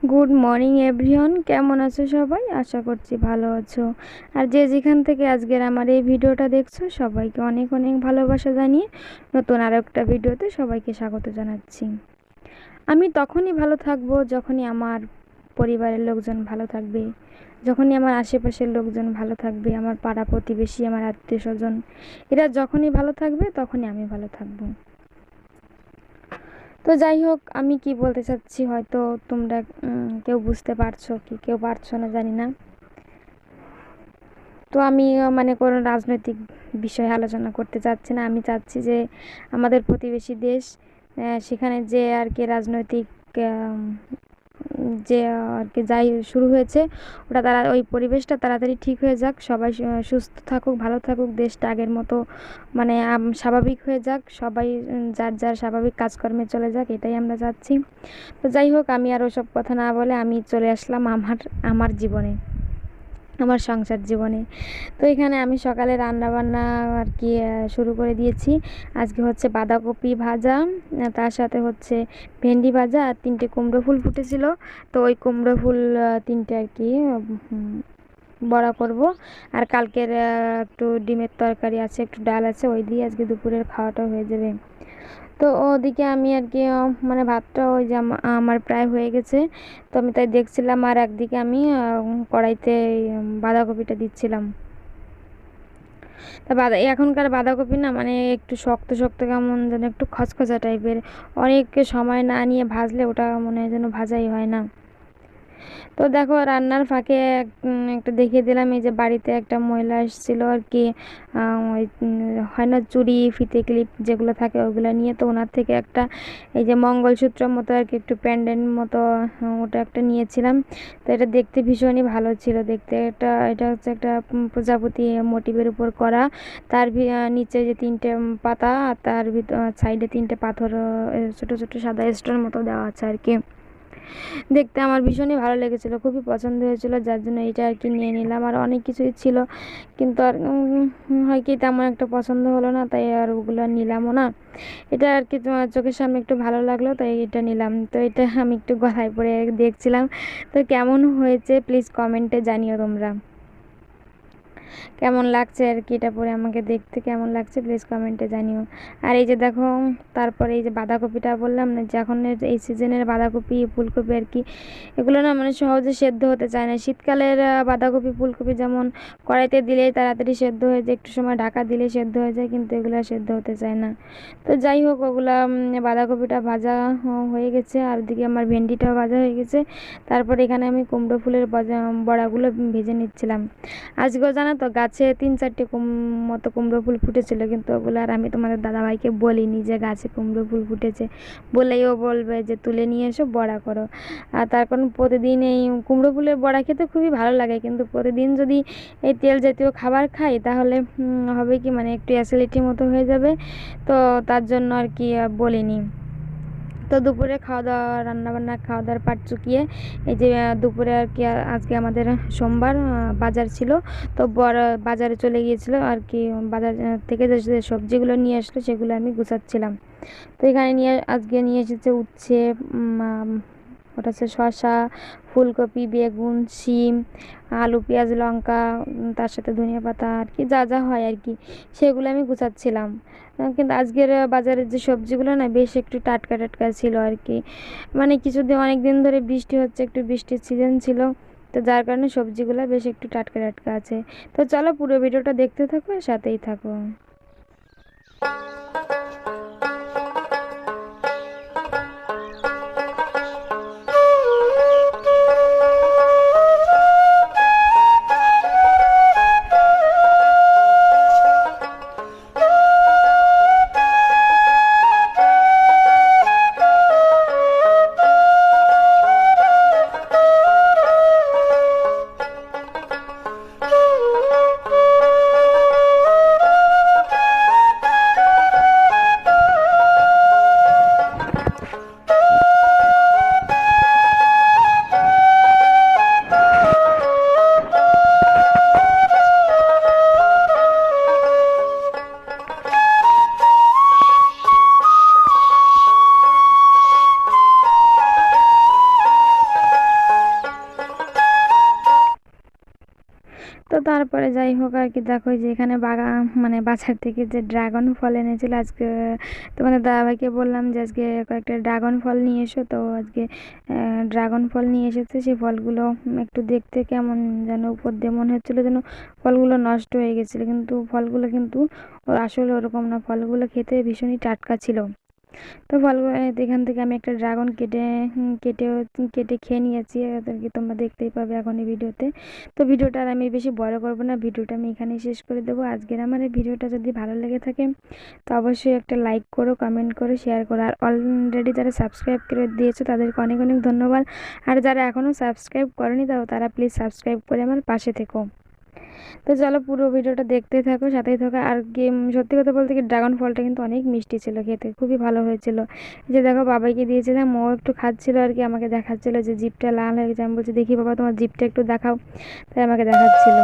Good morning everyone, কেমন আছো সবাই? আশা করছি ভালো আছো। আর যে যেখান থেকে আজকের আমার এই ভিডিওটা দেখছো সবাইকে অনেক অনেক ভালোবাসা জানিয়ে নতুন আর একটা ভিডিওতে সবাইকে স্বাগত জানাচ্ছি। আমি তখনই ভালো থাকবো যখনই আমার পরিবারের লোকজন ভালো থাকবে, যখনই আমার আশেপাশের লোকজন ভালো থাকবে, আমার পাড়া প্রতিবেশী, আমার আত্মীয় স্বজন, এরা যখনই ভালো থাকবে তখনই আমি ভালো থাকবো। তো যাই হোক, আমি কি বলতে চাচ্ছি হয়তো তোমরা কেউ বুঝতে পারছো কি কেউ পারছো না জানি না। তো আমি মানে কোনো রাজনৈতিক বিষয়ে আলোচনা করতে চাচ্ছি না। আমি চাচ্ছি যে আমাদের প্রতিবেশী দেশ, সেখানে যে আর কি রাজনৈতিক আম, যে আর কি যাই শুরু হয়েছে, ওটা তারা ওই পরিবেশটা তাড়াতাড়ি ঠিক হয়ে যাক, সবাই সুস্থ থাকুক, ভালো থাকুক, দেশটা আগের মতো মানে স্বাভাবিক হয়ে যাক, সবাই যার যার স্বাভাবিক কাজকর্মে চলে যাক, এটাই আমরা চাচ্ছি। তো যাই হোক, আমি আর ওসব কথা না বলে আমি চলে আসলাম আমার আমার জীবনে, আমার সংসার জীবনে। তো এখানে আমি সকালে রান্না বান্না আর কি শুরু করে দিয়েছি। আজকে হচ্ছে বাঁধাকপি ভাজা, তার সাথে হচ্ছে ভেন্ডি ভাজা, আর 3টে কুমড়ো ফুল ফুটেছিল। তো ওই কুমড়ো ফুল 3টে আর কি বড়া করব। আর কালকের একটু ডিমের তরকারি আছে, একটু ডাল আছে, ওই দিয়ে আজকে দুপুরের খাওয়াটা হয়ে যাবে। তো ওদিকে আমি আর কি মানে ভাতটা ওই যে আমার প্রায় হয়ে গেছে। তো আমি তাই দেখছিলাম, আর একদিকে আমি কড়াইতে বাঁধাকপিটা দিচ্ছিলাম। তা এখনকার বাঁধাকপি না মানে একটু শক্ত শক্ত, কেমন যেন একটু খচখচা টাইপের। অনেক সময় না নিয়ে ভাজলে ওটা মনে হয় যেন ভাজাই হয় না। তো দেখো, রান্নার ফাঁকে একটা দেখিয়ে দিলাম, এই যে বাড়িতে একটা মহিলা এসেছিলো আর কি, ওই হয় না চুড়ি ফিতে ক্লিপ যেগুলো থাকে ওগুলো নিয়ে। তো ওনার থেকে একটা এই যে মঙ্গলসূত্র মতো আর কি, একটু প্যান্ডেন্ট মতো, ওটা একটা নিয়েছিলাম। তো এটা দেখতে ভীষণই ভালো ছিল দেখতে। এটা হচ্ছে একটা প্রজাপতি মোটিভের উপর করা। তার নিচে যে 3টে পাতা, আর তার ভিতর সাইডে 3টে পাথর, ছোট ছোট সাদা স্টোন মতো দেওয়া আছে আর কি। দেখতে আমার ভীষণই ভালো লেগেছিল, খুবই পছন্দ হয়েছিল, যার জন্য এটা আর কি নিয়ে নিলাম। আর অনেক কিছুই ছিল, কিন্তু আর হয় কি তেমন একটা পছন্দ হলো না, তাই আর ওগুলো নিলামও না। এটা আর কি তোমার চোখের সামনে একটু ভালো লাগলো, তাই এটা নিলাম। তো এটা আমি একটু গলায় পরে দেখছিলাম। তো কেমন হয়েছে প্লিজ কমেন্টে জানিও তোমরা, কেমন লাগছে আর কি এটা পরে আমাকে দেখতে কেমন লাগছে প্লিজ কমেন্টে জানিও। আর এই যে দেখো, তারপরে এই যে বাঁধাকপিটা বললাম না যে এখন এই সিজনের বাঁধাকপি ফুলকপি আর কি, এগুলো না মানে সহজে সেদ্ধ হতে চায় না। শীতকালের বাঁধাকপি ফুলকপি যেমন কড়াইতে দিলেই তাড়াতাড়ি সেদ্ধ হয়ে যায়, একটু সময় ঢাকা দিলে সেদ্ধ হয়ে যায়, কিন্তু এগুলো সেদ্ধ হতে চায় না। তো যাই হোক, ওগুলা বাঁধাকপিটা ভাজা হয়ে গেছে, আর ওদিকে আমার ভেন্ডিটাও ভাজা হয়ে গেছে। তারপর এখানে আমি কুমড়ো ফুলের বড়াগুলো ভেজে নিচ্ছিলাম। আজকেও জানো তো গাছে 3-4টে মতো কুমড়ো ফুল ফুটেছিল, কিন্তু ওগুলো আর আমি তোমাদের দাদাভাইকে বলিনি যে গাছে কুমড়ো ফুল ফুটেছে, বললেই ও বলবে যে তুলে নিয়ে এসো বড়া করো। আর তার কারণ প্রতিদিন এই কুমড়ো ফুলের বড়া খেতে খুবই ভালো লাগে, কিন্তু প্রতিদিন যদি এই তেল জাতীয় খাবার খাই তাহলে হবে কি মানে একটু অ্যাসিডিটি মতো হয়ে যাবে। তো তার জন্য আর কি বলিনি। তো দুপুরে খাওয়া দাওয়া রান্নাবান্না খাওয়া দাওয়ার পাট চুকিয়ে এই যে দুপুরে আর কি আজকে আমাদের সোমবার বাজার ছিল। তো বড় বাজারে চলে গিয়েছিল আর কি, বাজার থেকে যে যে সবজিগুলো নিয়ে আসলো সেগুলো আমি গুছাচ্ছিলাম। তো এখানে আজকে নিয়ে এসেছে উচ্ছে, ওটা হচ্ছে শসা, ফুলকপি, বেগুন, শিম, আলু, পেঁয়াজ, লঙ্কা, তার সাথে ধনিয়া পাতা আর কি যা যা হয় আর কি, সেগুলো আমি গুছাচ্ছিলাম। কিন্তু আজকের বাজারের যে সবজিগুলো না বেশ একটু টাটকা টাটকা ছিল আর কি। মানে কিছুদিন অনেক দিন ধরে বৃষ্টি হচ্ছে, একটু বৃষ্টির সিজন ছিল, তো যার কারণে সবজিগুলো বেশ একটু টাটকা টাটকা আছে। তো চলো পুরো ভিডিওটা দেখতে থাকো, সাথেই থাকো। তারপরে যাই হোক আর কি, দেখো যে এখানে মানে বাজার থেকে যে ড্রাগন ফল এনেছিল আজকে, তোমাদের দাদাভাইকে বললাম যে আজকে কয়েকটা ড্রাগন ফল নিয়ে এসো, তো আজকে ড্রাগন ফল নিয়ে এসেছে। সেই ফলগুলো একটু দেখতে কেমন যেন, উপর দিয়ে মনে হচ্ছিলো যেন ফলগুলো নষ্ট হয়ে গেছিলো, কিন্তু ফলগুলো কিন্তু আসলে ওরকম না, ফলগুলো খেতে ভীষণই টাটকা ছিল। তো ফলগুলো এখান থেকে আমি একটা ড্রাগন কেটে খেয়ে নিয়েছি, কি তোমরা দেখতেই পাবে এখন এই ভিডিওতে। তো ভিডিওটা আর আমি বেশি বড় করব না, ভিডিওটা আমি এখানেই শেষ করে দেবো। আজকের আমার এই ভিডিওটা যদি ভালো লেগে থাকে তো অবশ্যই একটা লাইক করো, কমেন্ট করো, শেয়ার করো। আর অলরেডি যারা সাবস্ক্রাইব করে দিয়েছো তাদেরকে অনেক অনেক ধন্যবাদ। আর যারা এখনও সাবস্ক্রাইব করেনি তারা প্লিজ সাবস্ক্রাইব করে আমার পাশে থেকো। তো চলো পুরো ভিডিওটা দেখতে থাকো, সাথেই থাকো। আর কি সত্যি কথা বলতে কি, ড্রাগন ফলটা কিন্তু অনেক মিষ্টি ছিল, খেতে খুবই ভালো হয়েছিল। এই যে দেখো বাবাইকে দিয়েছিলাম, ও একটু খাচ্ছিল আর কি, আমাকে দেখাচ্ছিল যে জিভটা লাল হয়ে গেছে। আমি বলছি দেখি বাবা তোমার জিভটা একটু দেখাও, তাই আমাকে দেখাচ্ছিল।